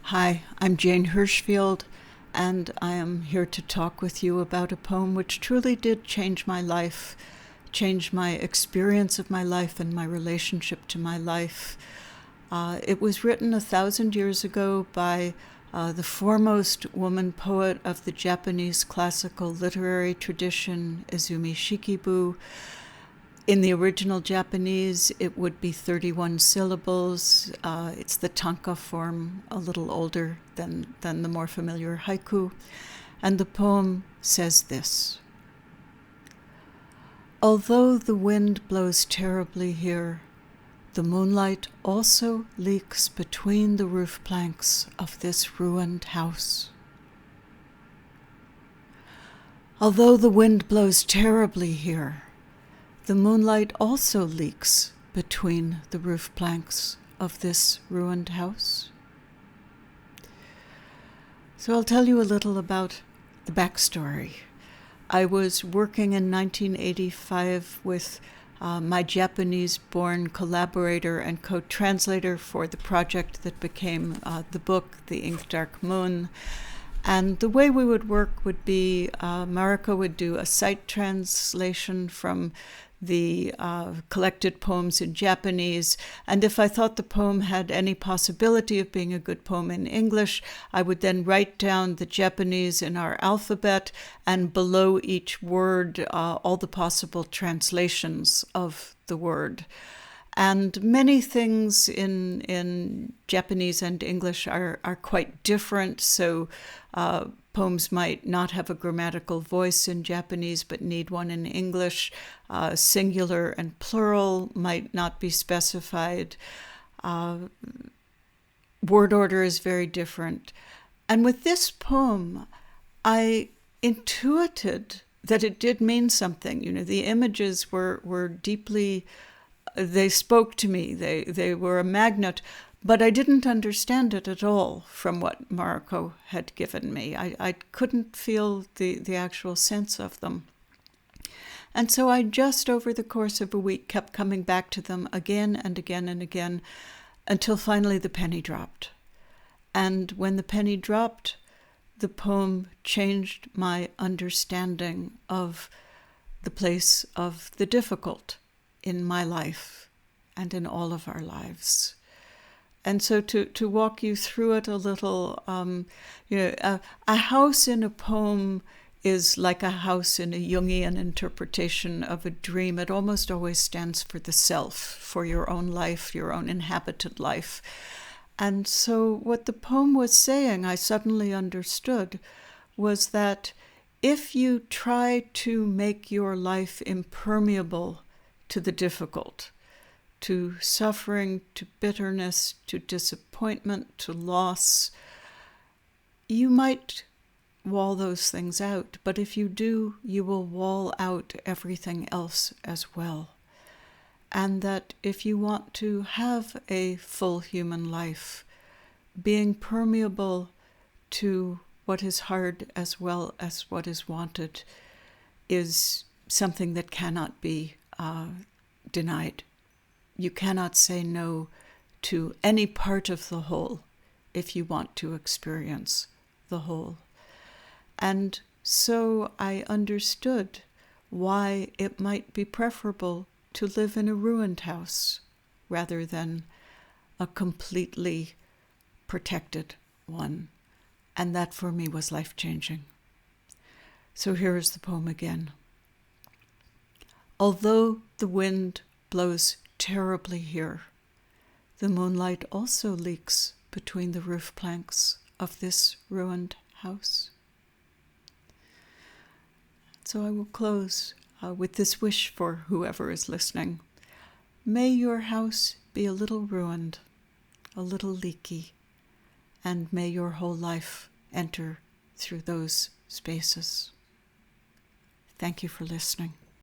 Hi, I'm Jane Hirshfield, and I am here to talk with you about a poem which truly did change my life, change my experience of my life and my relationship to my life. It was written 1,000 years ago by the foremost woman poet of the Japanese classical literary tradition, Izumi Shikibu. In the original Japanese, it would be 31 syllables. It's the tanka form, a little older than the more familiar haiku. And the poem says this: Although the wind blows terribly here, the moonlight also leaks between the roof planks of this ruined house. Although the wind blows terribly here, the moonlight also leaks between the roof planks of this ruined house. So I'll tell you a little about the backstory. I was working in 1985 with my Japanese-born collaborator and co-translator for the project that became the book, The Ink Dark Moon. And the way we would work would be Mariko would do a sight translation from the collected poems in Japanese, and if I thought the poem had any possibility of being a good poem in English, I would then write down the Japanese in our alphabet, and below each word all the possible translations of the word. And many things in Japanese and English are quite different, so poems might not have a grammatical voice in Japanese but need one in English. Singular and plural might not be specified. Word order is very different. And with this poem, I intuited that it did mean something. You know, the images were deeply, they spoke to me. They were a magnet. But I didn't understand it at all from what Mariko had given me. I couldn't feel the actual sense of them. And so I just over the course of a week kept coming back to them again and again and again until finally the penny dropped. And when the penny dropped, the poem changed my understanding of the place of the difficult in my life and in all of our lives. And so to walk you through it a little, a house in a poem is like a house in a Jungian interpretation of a dream. It almost always stands for the self, for your own life, your own inhabited life. And so what the poem was saying, I suddenly understood, was that if you try to make your life impermeable to the difficult, to suffering, to bitterness, to disappointment, to loss, you might wall those things out, but if you do, you will wall out everything else as well. And that if you want to have a full human life, being permeable to what is hard as well as what is wanted is something that cannot be denied. You cannot say no to any part of the whole if you want to experience the whole. And so I understood why it might be preferable to live in a ruined house rather than a completely protected one. And that for me was life-changing. So here is the poem again. Although the wind blows terribly here, the moonlight also leaks between the roof planks of this ruined house. So I will close with this wish for whoever is listening. May your house be a little ruined, a little leaky, and may your whole life enter through those spaces. Thank you for listening.